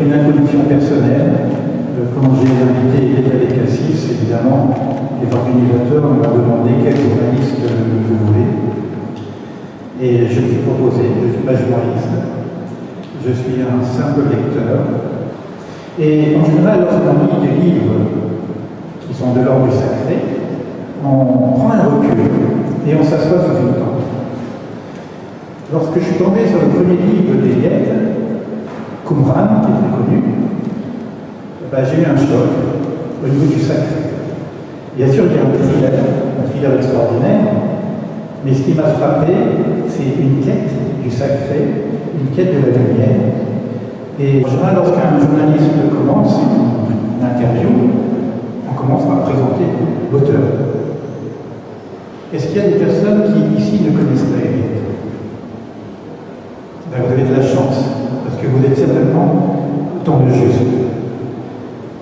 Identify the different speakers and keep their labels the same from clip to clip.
Speaker 1: une introduction personnelle. Quand j'ai invité Eliade Cassis, évidemment, les organisateurs m'ont demandé quel journaliste je voulais. Et je me suis proposé, je ne suis pas journaliste, je suis un simple lecteur. Et en général, lorsqu'on lit des livres qui sont de l'ordre du sacré, on prend un recul et on s'assoit sous une tente. Lorsque je suis tombé sur le premier livre d'Eliade, Qumran, qui est très connu, j'ai eu un choc au niveau du sacré. Bien sûr, il y a un thriller extraordinaire, mais ce qui m'a frappé, c'est une quête du sacré, une quête de la lumière. Et en général, lorsqu'un journaliste commence une interview, on commence par présenter l'auteur. Est-ce qu'il y a des personnes qui, ici, ne connaissent pas Eliade? Vous avez de la chance, parce que vous êtes certainement dans le juste.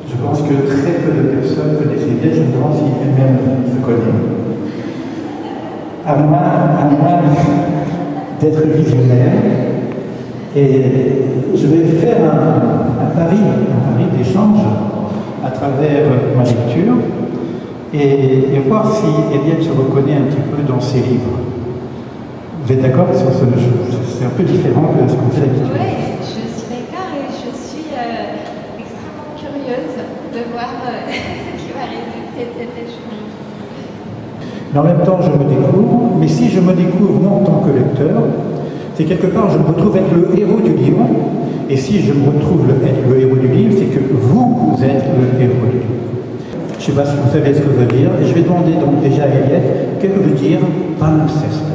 Speaker 1: Je pense que très peu de personnes connaissent Eliade, je me demande si elle-même se connaît. À moins d'être visionnaire. Et je vais faire un pari d'échange à travers ma lecture et voir si Eliade se reconnaît un petit peu dans ses livres. Vous êtes d'accord? C'est un peu différent de ce qu'on fait d'habitude.
Speaker 2: Oui, je suis d'accord et je suis extrêmement curieuse de voir ce qui va résulter de cet échange.
Speaker 1: Mais en même temps, je me découvre, mais si je me découvre moi en tant que lecteur, c'est quelque part, je me retrouve être le héros du livre, et si je me retrouve être le héros du livre, c'est que vous êtes le héros du livre. Je ne sais pas si vous savez ce que veut dire, et je vais demander donc déjà à Eliade, qu'est-ce que veut dire palimpseste?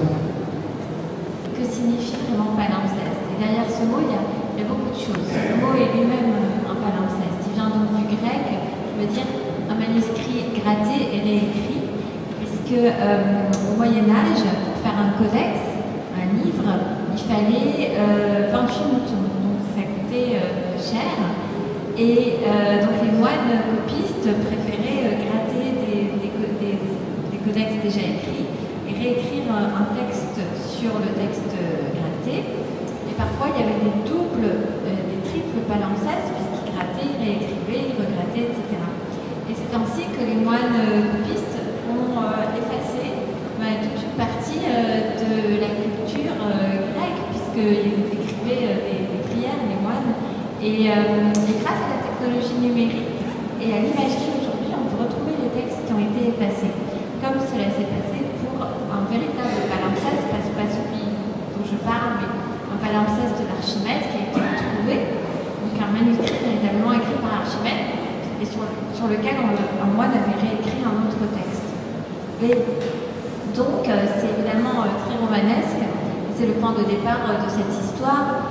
Speaker 2: Que signifie vraiment palimpseste? Et derrière ce mot, il y a beaucoup de choses. Le mot est lui-même un palimpseste. Il vient donc du grec, qui veut dire un manuscrit gratté et réécrit, puisque au Moyen-Âge, pour faire un codex, un livre, il fallait 28 moutons, donc ça coûtait cher. Et donc les moines copistes préféraient gratter des codex déjà écrits et réécrire un texte sur le texte gratté. Et parfois il y avait des triples palimpsestes, puisqu'ils grattaient, ils réécrivaient, ils regrattaient, etc. Et c'est ainsi que les moines copistes ont effacé toute une partie de la culture grecque, puisqu'ils écrivaient des prières, les moines. Et grâce à la technologie numérique et à l'imagerie aujourd'hui, on peut retrouver les textes qui ont été effacés. Comme cela s'est passé pour un véritable palimpseste, pas celui dont je parle, mais un palimpseste d'Archimède qui a été retrouvé, donc un manuscrit véritablement écrit par Archimède, et sur lequel un moine avait réécrit un autre texte. Et donc, c'est évidemment très romanesque, c'est le point de départ de cette histoire,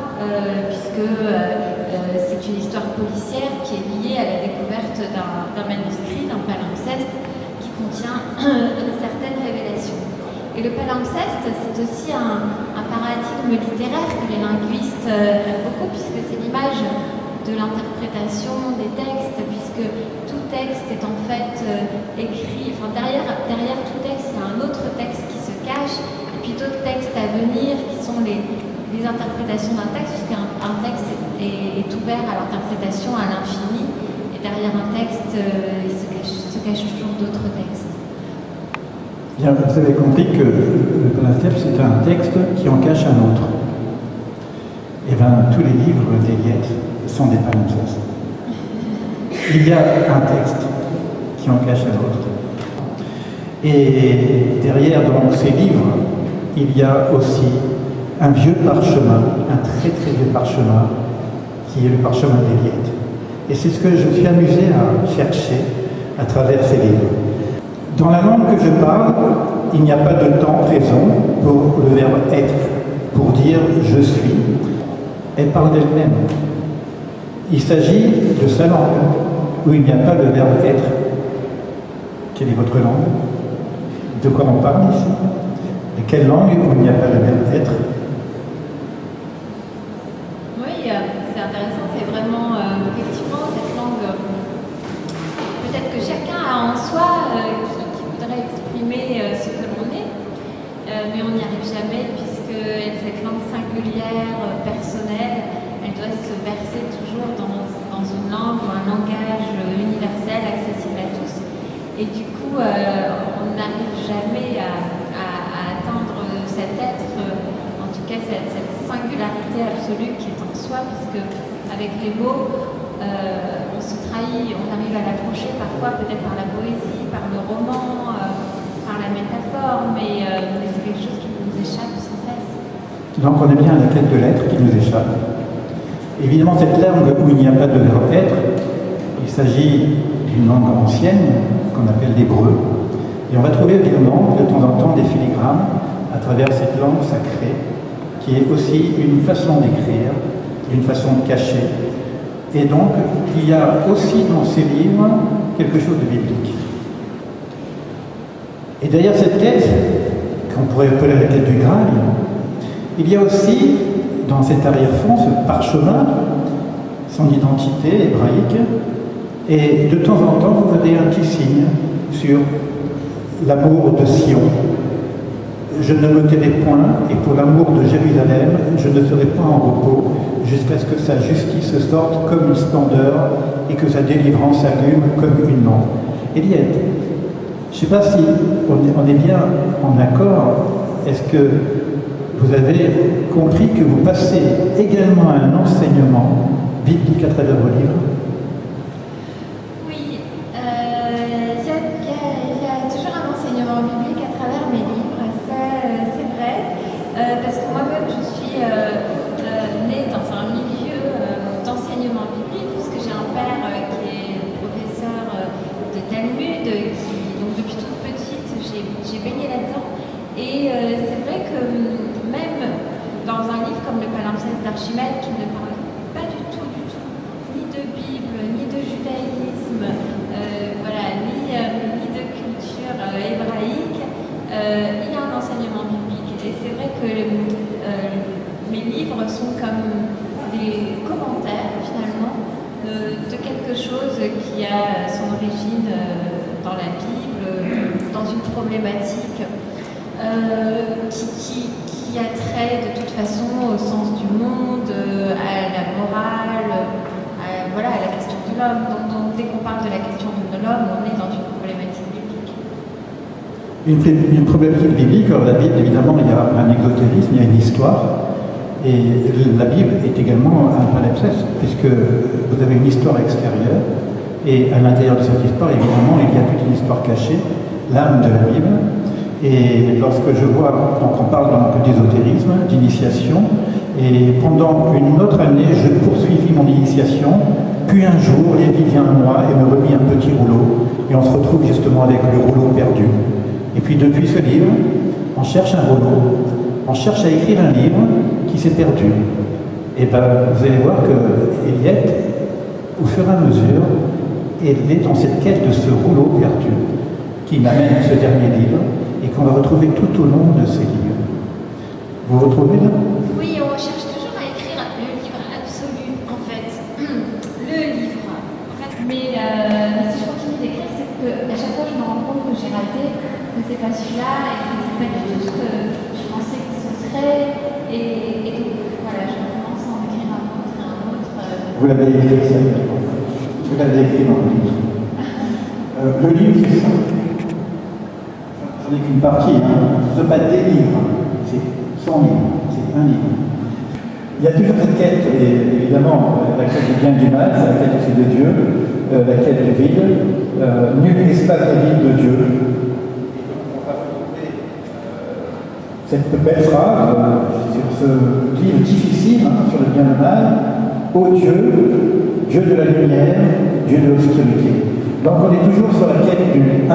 Speaker 2: puisque c'est une histoire policière qui est liée à la découverte d'un manuscrit, d'un palimpseste, qui contient une certaine révélation. Et le palimpseste, c'est aussi un paradigme littéraire que les linguistes aiment beaucoup, puisque c'est l'image de l'interprétation des textes, puisque tout texte est en fait écrit, derrière tout texte, il y a un autre texte qui se cache, et puis d'autres textes à venir qui sont les interprétations d'un texte, puisqu'un texte est ouvert à l'interprétation à l'infini, et derrière un texte, il se cache toujours d'autres textes.
Speaker 1: Bien, vous avez compris que le palimpseste, c'est un texte qui en cache un autre. Et bien, tous les livres d'Eliade sont des palimpsestes. Il y a un texte qui en cache un autre. Et derrière donc, ces livres, il y a aussi un vieux parchemin, un très très vieux parchemin, qui est le parchemin d'Eliade. Et c'est ce que je me suis amusé à chercher à travers ces livres. Dans la langue que je parle, il n'y a pas de temps présent pour le verbe être, pour dire je suis. Elle parle d'elle-même. Il s'agit de sa langue, où il n'y a pas de verbe être. Quelle est votre langue? De quoi on parle ici? De quelle langue où il n'y a pas de verbe être?
Speaker 2: Oui, c'est intéressant, c'est vraiment effectivement cette langue, peut-être que chacun a en soi qui voudrait exprimer ce que l'on est, mais on n'y arrive jamais puisque cette langue singulière, personnelle, elle doit se verser toujours dans Et du coup, on n'arrive jamais à atteindre cet être, en tout cas cette singularité absolue qui est en soi, puisque avec les mots, on se trahit, on arrive à l'approcher parfois peut-être par la poésie, par le roman, par la métaphore, mais c'est quelque chose qui nous échappe sans cesse.
Speaker 1: Donc on est bien à la quête de l'être qui nous échappe. Évidemment, cette langue où il n'y a pas de verbe être, il s'agit d'une langue ancienne qu'on appelle l'hébreu. Et on va trouver également de temps en temps des filigrammes à travers cette langue sacrée, qui est aussi une façon d'écrire, une façon de cacher. Et donc, il y a aussi dans ces livres quelque chose de biblique. Et derrière cette quête, qu'on pourrait appeler la quête du Graal, il y a aussi, dans cet arrière-fond, ce parchemin, son identité hébraïque, et de temps en temps, vous verrez un petit signe sur l'amour de Sion. Je ne me tairai point, et pour l'amour de Jérusalem, je ne serai point en repos, jusqu'à ce que sa justice sorte comme une splendeur, et que sa délivrance allume comme une lampe. Eliette, je ne sais pas si on est bien en accord. Est-ce que vous avez compris que vous passez également à un enseignement biblique à travers vos livres?
Speaker 2: Oui, il y a toujours un enseignement biblique à travers mes livres, c'est vrai, parce que moi-même je suis née dans un milieu d'enseignement biblique, puisque j'ai un père qui est professeur de Talmud, donc depuis toute petite j'ai baigné là-dedans, et c'est vrai que même dans un livre comme le Palimpseste d'Archimède, qui ne parle pas du tout, ni de Bible, ni de judaïsme, voilà, ni de culture hébraïque, il y a un enseignement biblique. Et c'est vrai que mes livres sont comme des commentaires, finalement, de quelque chose qui a son origine dans la Bible, dans une problématique qui a trait de toute façon au sens du monde, à la morale, voilà, à la question de l'homme. Donc dès qu'on parle de la question de l'homme, on est dans une problématique biblique.
Speaker 1: Une problématique biblique, alors la Bible, évidemment, il y a un exotérisme, il y a une histoire, et la Bible est également un palimpseste, puisque vous avez une histoire extérieure, et à l'intérieur de cette histoire, évidemment, il y a toute une histoire cachée, l'âme de la Bible. Et lorsque je vois, donc on parle donc d'ésotérisme, d'initiation, et pendant une autre année, je poursuivis mon initiation, puis un jour, Lévi vient à moi et me remit un petit rouleau, et on se retrouve justement avec le rouleau perdu. Et puis depuis ce livre, on cherche un rouleau, on cherche à écrire un livre qui s'est perdu. Et bien, vous allez voir que Eliette, au fur et à mesure, elle est dans cette quête de ce rouleau perdu, qui m'amène à ce dernier livre, et qu'on va retrouver tout au long de ces livres. Vous retrouvez là?
Speaker 2: Oui, on cherche toujours à écrire le livre absolu, en fait. Le livre. En fait. Mais si je continue d'écrire, c'est qu'à chaque fois, je me rends compte que j'ai raté, que c'est pas celui-là, et que c'est pas du tout ce que je pensais que ce serait. Et donc, voilà, je recommence à en écrire un autre.
Speaker 1: Vous l'avez écrit, ça. Vous l'avez écrit dans le livre. Le livre, c'est ça. J'en ai qu'une partie, hein. Ce n'est pas des livres, c'est 100 livres, c'est un livre. Il y a toujours cette quête, et évidemment, la quête du bien et du mal, c'est la quête aussi de Dieu, la quête du vide, nul espace de vide de Dieu. On va retrouver cette belle phrase sur ce livre difficile, sur le bien et le mal, ô Dieu, Dieu de la lumière, Dieu de l'obscurité. Donc on est toujours sur la quête du 1.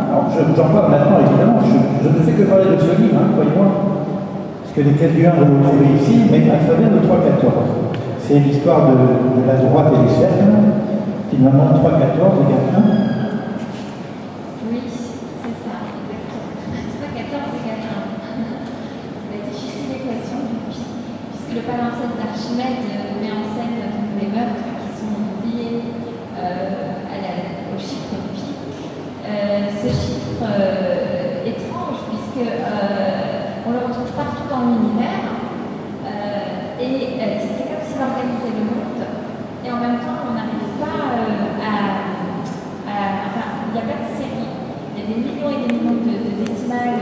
Speaker 1: Alors j'en parle maintenant évidemment, je ne fais que parler de ce livre, croyez-moi. Parce que les quêtes du 1, vous le trouvez ici, mais à travers le 3-14. C'est l'histoire de la droite et du cercle. Finalement, 3-14 égale 1.
Speaker 2: Oui, c'est ça, exactement. 3-14 égale 1. C'est la difficile équation, puisque le palimpseste d'Archimède met en scène les meurtres qui sont liés au chiffre pi. Ce chiffre étrange, puisque on le retrouve partout dans l'univers, et c'est comme s'il organisait le monde, et en même temps on n'arrive pas enfin, il n'y a pas de série des millions et des millions de décimales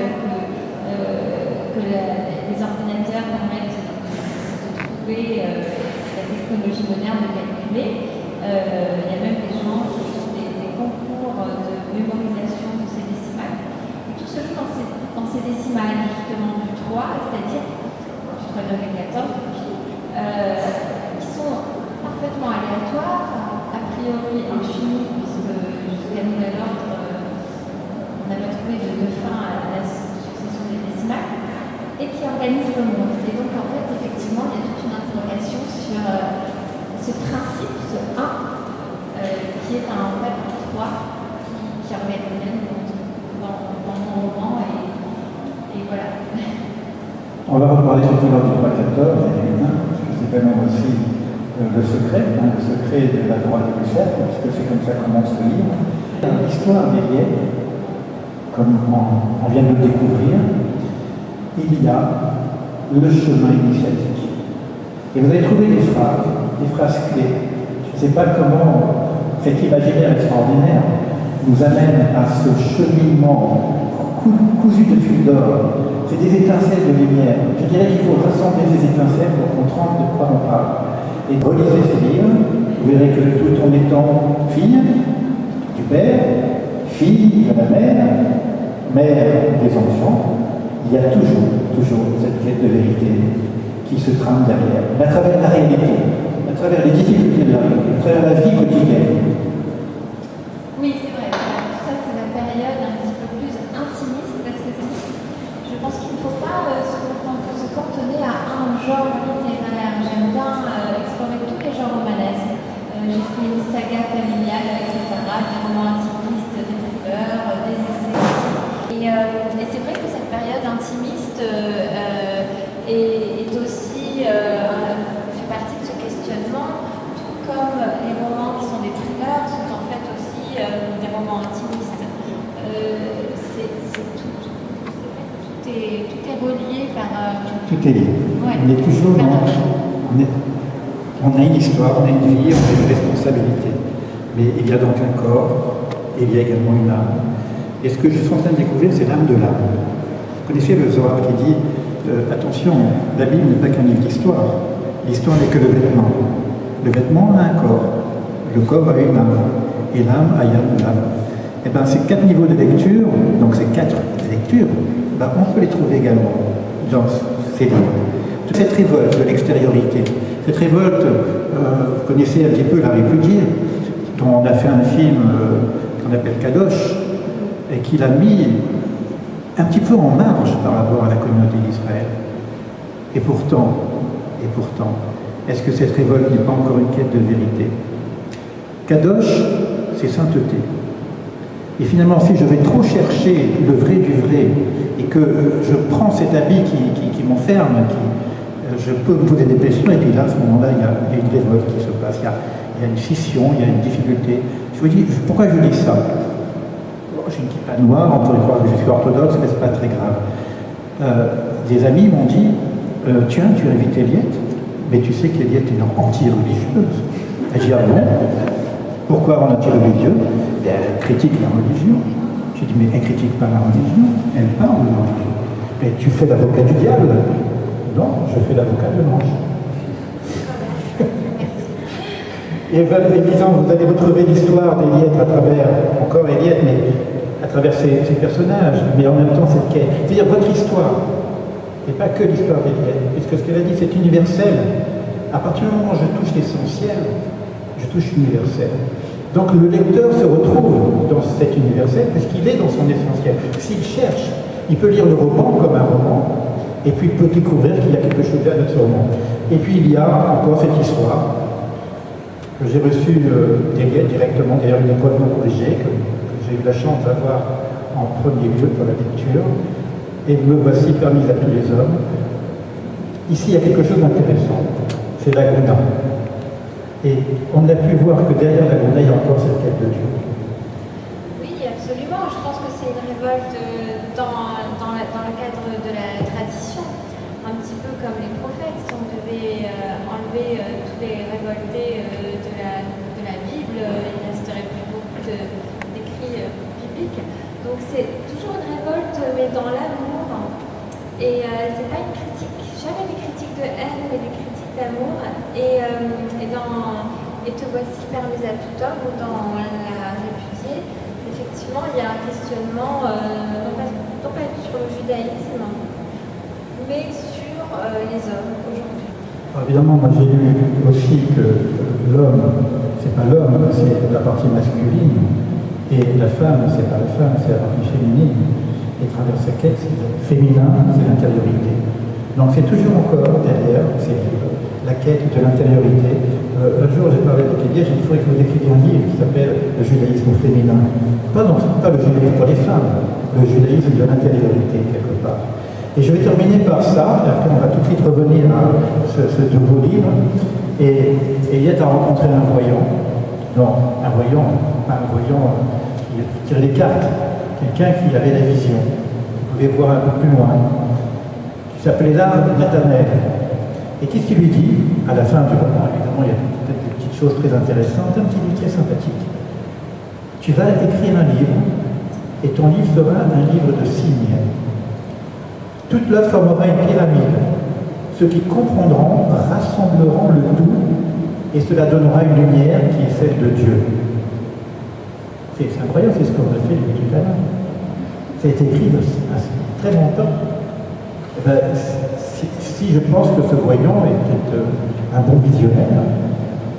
Speaker 2: que les ordinateurs permettent de trouver, la technologie moderne de calculer. Il y a même des gens qui font des concours de mémorisation de ces décimales. Et tout se joue dans ces décimales, justement, du 3, c'est-à-dire du 3,14, qui sont parfaitement aléatoires, a priori infinies, puisque jusqu'à nouvel ordre, on n'avait trouvé de fin à la succession des décimales, et qui organisent le monde. Et donc, en fait, effectivement, il y a toute une interrogation sur ce principe, ce 1, qui est en fait un 3 qui organise le monde dans mon roman, et voilà.
Speaker 1: On va reparler tout à l'heure du 3-14, parce que c'est quand même aussi le secret de la droite du cercle, puisque c'est comme ça qu'on commence le livre. L'histoire des liens, comme on vient de le découvrir, il y a le chemin initiatique. Et vous avez trouvé des phrases clés. Je ne sais pas comment cet imaginaire extraordinaire nous amène à ce cheminement cousu de fil d'or. C'est des étincelles de lumière. Je dirais qu'il faut rassembler ces étincelles pour comprendre de quoi on parle. Et relisez ces livres, vous verrez que tout en étant fille du père, fille de la mère des enfants, il y a toujours cette quête de vérité qui se trame derrière, mais à travers la réalité, à travers les difficultés de la réalité, à travers la vie quotidienne.
Speaker 2: Oui, c'est vrai. Tout ça, c'est la période un petit peu plus intimiste, parce que je pense qu'il ne faut pas se cantonner à un genre littéraire. J'aime bien explorer tous les genres romanesques. J'ai fait une saga familiale, etc., des romans intimistes, des thrillers, des essais. Et c'est vrai que cette période intimiste est aussi fait partie de ce questionnement, tout comme les romans qui sont des thrillers sont en fait aussi des romans intimistes. Tout est relié par...
Speaker 1: Tout est lié.
Speaker 2: Ouais.
Speaker 1: On est toujours on a une histoire, on a une vie, on a une responsabilité. Mais il y a donc un corps, et il y a également une âme. Et ce que je suis en train de découvrir, c'est l'âme de l'âme. Vous connaissez le Zohar qui dit attention, la Bible n'est pas qu'un livre d'histoire. L'histoire n'est que le vêtement. Le vêtement a un corps. Le corps a une âme. Et l'âme a une âme. Et bien, ces 4 niveaux de lecture, donc ces 4 lectures, ben, on peut les trouver également dans ces livres. Toute cette révolte de l'extériorité, cette révolte, vous connaissez un petit peu la répudiée, dont on a fait un film qu'on appelle Kadosh, et qu'il a mis un petit peu en marge par rapport à la communauté d'Israël. Et pourtant, est-ce que cette révolte n'est pas encore une quête de vérité? Kadosh, c'est sainteté. Et finalement, si je vais trop chercher le vrai du vrai, et que je prends cet habit qui m'enferme, je peux me poser des questions, et puis là, à ce moment-là, il y a une révolte qui se passe, il y a une scission, il y a une difficulté. Je me dis, pourquoi je dis ça? J'ai une kippa noire, on pourrait croire que je suis orthodoxe, mais ce n'est pas très grave. Des amis m'ont dit, tiens, tu invites Eliette, mais tu sais qu'Eliette est anti-religieuse. Et j'ai dit, ah bon? Pourquoi on anti-religieux? Elle critique la religion. J'ai dit, mais elle ne critique pas la religion, elle parle de la religion. Mais tu fais l'avocat du diable? Non, je fais l'avocat de l'ange. Et disant, vous allez retrouver l'histoire d'Eliette à travers, encore Eliette, mais à travers ses personnages, mais en même temps cette quête. C'est-à-dire votre histoire, et pas que l'histoire d'Eliette, puisque ce qu'elle a dit, c'est universel. À partir du moment où je touche l'essentiel, je touche l'universel. Donc le lecteur se retrouve dans cet universel, puisqu'il est dans son essentiel. S'il cherche, il peut lire le roman comme un roman, et puis il peut découvrir qu'il y a quelque chose derrière ce roman. Et puis il y a encore cette histoire, que j'ai reçu d'Eliette directement, d'ailleurs une épreuve non corrigée, que j'ai eu la chance d'avoir en premier lieu pour la lecture, et me voici permise à tous les hommes. Ici, il y a quelque chose d'intéressant, c'est la Gouna. Et on a pu voir que derrière la Gouna, il y a encore cette quête de Dieu.
Speaker 2: Oui, absolument. Je pense que c'est une révolte dans le cadre de la tradition, un petit peu comme les prophètes. Si on devait enlever tous les révoltés de la Bible, il ne resterait plus beaucoup d'écrits bibliques. Donc c'est toujours une révolte, mais dans l'amour. Et c'est pas une critique, jamais des critiques de haine, mais des critiques d'amour. Et Te voici permise à tout homme, ou dans La Répudiée, effectivement, il y a un questionnement, non pas sur le judaïsme, mais sur les hommes aujourd'hui.
Speaker 1: Évidemment, moi j'ai lu aussi que l'homme, c'est pas l'homme, c'est la partie masculine, et la femme, c'est pas la femme, c'est la partie féminine. Et travers sa quête, c'est le féminin, c'est l'intériorité. Donc c'est toujours encore derrière, c'est la quête de l'intériorité. Un jour, j'ai parlé avec Elia, j'ai dit qu'il faudrait que vous écriviez un livre qui s'appelle Le judaïsme féminin. Pas le judaïsme pour les femmes, le judaïsme de l'intériorité, quelque part. Et je vais terminer par ça, et après on va tout de suite revenir à ce nouveau livre. Et Eliette a rencontré un voyant, qui tire les cartes, quelqu'un qui avait la vision, qui pouvait voir un peu plus loin, qui s'appelait là Nathanaël. Et qu'est-ce qu'il lui dit à la fin du roman? Évidemment, il y a peut-être des petites choses très intéressantes, un petit livre très sympathique. Tu vas écrire un livre, et ton livre sera un livre de signes. Toute l'œuvre formera une pyramide. Ceux qui comprendront rassembleront le tout, et cela donnera une lumière qui est celle de Dieu. C'est incroyable, c'est ce qu'on a fait tout à l'heure. Ça a été écrit il y a très longtemps. Si je pense que ce voyant était un bon visionnaire,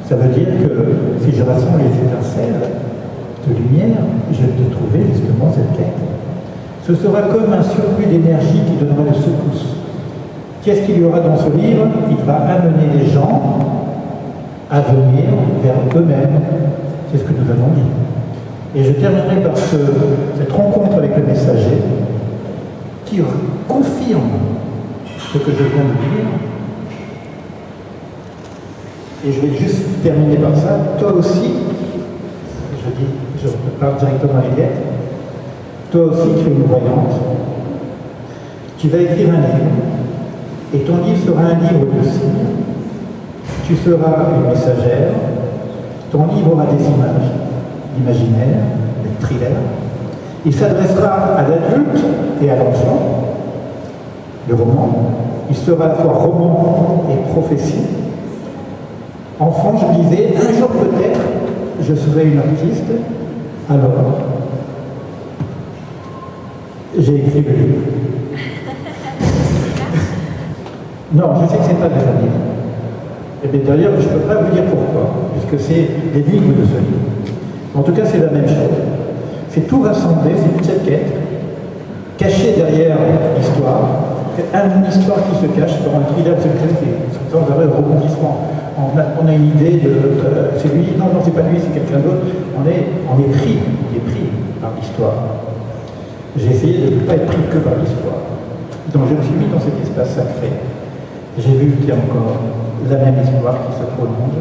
Speaker 1: ça veut dire que si je rassemble les étincelles de lumière, je vais trouver justement cette quête. Ce sera comme un surplus d'énergie qui donnera une secousse. Qu'est-ce qu'il y aura dans ce livre? Il va amener les gens à venir vers eux-mêmes. C'est ce que nous avons dit. Et je terminerai par cette rencontre avec le messager qui confirme ce que je viens de dire. Et je vais juste terminer par ça. Toi aussi, je parle directement à Eliette, toi aussi tu es une voyante. Tu vas écrire un livre. Et ton livre sera un livre de signes. Tu seras une messagère. Ton livre aura des images, imaginaires, des thrillers. Il s'adressera à l'adulte et à l'enfant. Le roman, il sera à la fois roman et prophétie. Enfant, je disais, un jour peut-être, je serai une artiste. Alors, j'ai écrit le livre. Non, je sais que ce n'est pas déjà livre. Et bien d'ailleurs, je ne peux pas vous dire pourquoi, puisque c'est l'énigme de ce livre. En tout cas, c'est la même chose. C'est tout rassemblé, c'est toute cette quête, cachée derrière l'histoire. Une histoire qui se cache dans un thriller, c'est sans arrêt rebondissement. On a une idée de c'est lui, non, c'est pas lui, c'est quelqu'un d'autre. On est pris par l'histoire. J'ai essayé de ne pas être pris que par l'histoire. Donc je me suis mis dans cet espace sacré. J'ai vu qu'il y a encore la même histoire qui se prolonge.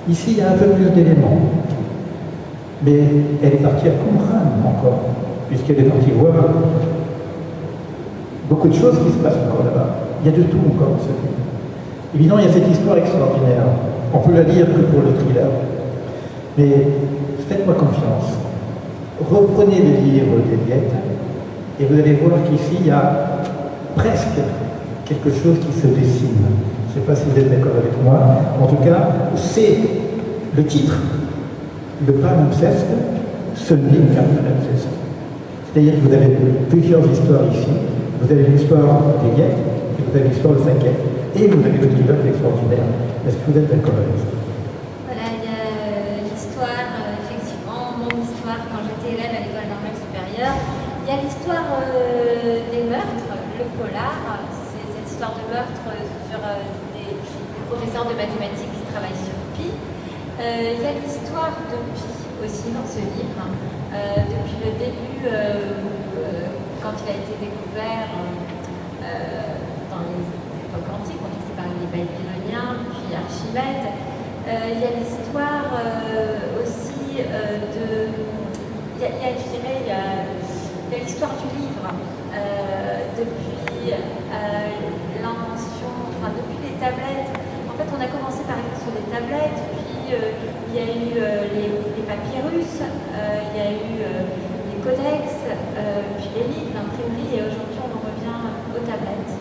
Speaker 1: Ici, il y a un peu plus d'éléments. Mais elle est partie à Qumran encore, puisqu'elle est partie voir beaucoup de choses qui se passent encore là-bas. Il y a de tout encore dans ce livre. Évidemment, il y a cette histoire extraordinaire. On peut la lire que pour le thriller. Mais faites-moi confiance. Reprenez le livre d'Eliette et vous allez voir qu'ici, il y a presque quelque chose qui se dessine. Je ne sais pas si vous êtes d'accord avec moi. En tout cas, c'est le titre. Le palimpseste, ce n'est qu'un palimpseste. C'est-à-dire que vous avez plusieurs histoires ici. Vous avez l'histoire d'Eliette, et vous avez l'histoire de sa quête, et vous avez le thriller extraordinaire. Est-ce que vous êtes d'accord avec ça?
Speaker 2: Voilà, il y a l'histoire, effectivement, mon histoire quand j'étais élève à l'école normale supérieure. Il y a l'histoire des meurtres, le polar, c'est cette histoire de meurtre sur des professeurs de mathématiques qui travaillent sur Pi. Il y a l'histoire de Pi aussi dans ce livre, depuis le début, quand il a été découvert dans les époques antiques, on dit par les Babyloniens, puis Archimède. Il y a l'histoire aussi de... Il y a l'histoire du livre, depuis l'invention, enfin depuis les tablettes. En fait, on a commencé par écrire sur des tablettes, puis il y a eu les papyrus, il y a eu les codex, puis les livres, l'imprimerie, et aujourd'hui on en revient aux tablettes.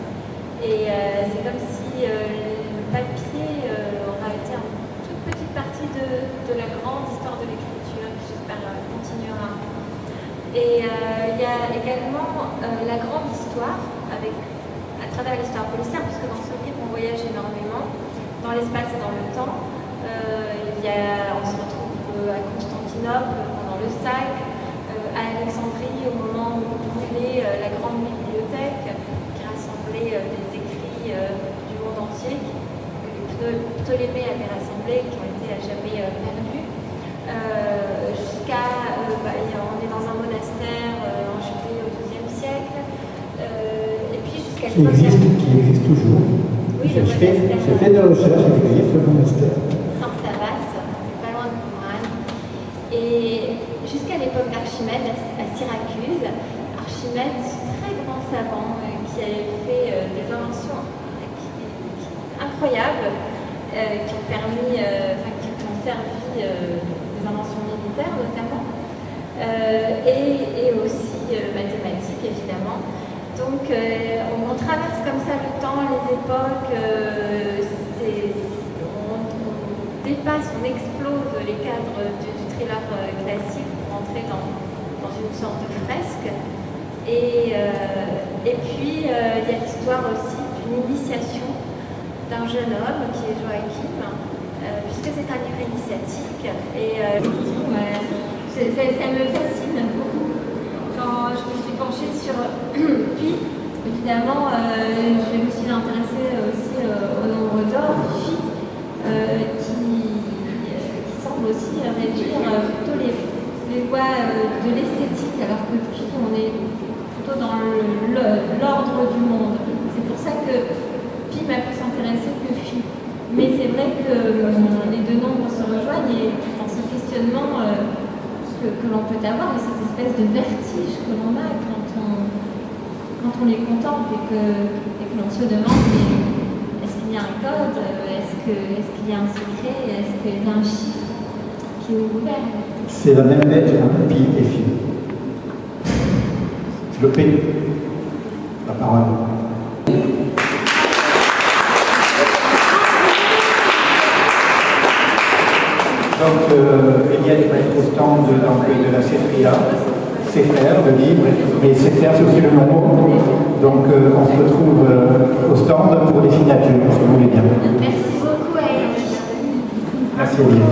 Speaker 2: Et c'est comme si le papier aura été une toute petite partie de la grande histoire de l'écriture qui j'espère continuera. Et il y a également la grande histoire, à travers l'histoire policière, puisque dans ce livre on voyage énormément, dans l'espace et dans le temps. On se retrouve à Constantinople pendant le SAC, à Alexandrie au moment où brûlait la grande bibliothèque qui rassemblait des écrits du monde entier, que les Ptolémées avaient rassemblés, qui ont été à jamais perdus. On est dans un monastère en Judée au XIIe siècle, et puis jusqu'à
Speaker 1: qui existe toujours.
Speaker 2: Oui,
Speaker 1: j'ai fait des recherches et il existe le monastère.
Speaker 2: Saint-Savas, c'est pas loin de Qumran. Et jusqu'à l'époque d'Archimède à Syracuse, Archimède, ce très grand savant qui avait fait des inventions incroyables qui ont permis, qui ont servi des inventions militaires notamment, et aussi mathématiques évidemment. Donc on traverse comme ça le temps, les époques, on dépasse, on explose les cadres du thriller classique pour entrer dans une sorte de fresque. Et puis il y a l'histoire aussi d'une initiation d'un jeune homme qui est Joachim, puisque c'est un livre initiatique. Et ça me fascine beaucoup. Quand je me suis penchée sur Pi, évidemment, je me suis intéressée aussi au nombre d'or, Phi, qui semble aussi régir plutôt les voies de l'esthétique, alors que Pi, on est plutôt dans l'ordre du monde. C'est pour ça que Pi m'a plus intéressée que Phi. Mais c'est vrai que les deux nombres se rejoignent et dans ce questionnement que l'on peut avoir, et cette espèce de vertige que l'on a quand on les contemple et que l'on se demande est-ce qu'il y a un code, est-ce qu'il y a un secret, est-ce qu'il y a un chiffre qui nous gouverne.
Speaker 1: C'est la même lettre, Pi et Phi. C'est le P, la parole. Donc, il y a des maîtres au stand de la CFIA, c'est faire le livre, mais c'est faire c'est aussi le nombre. Donc, on se retrouve au stand pour les signatures, si vous voulez bien.
Speaker 2: Merci beaucoup, Aïe.
Speaker 1: Merci, Olivier.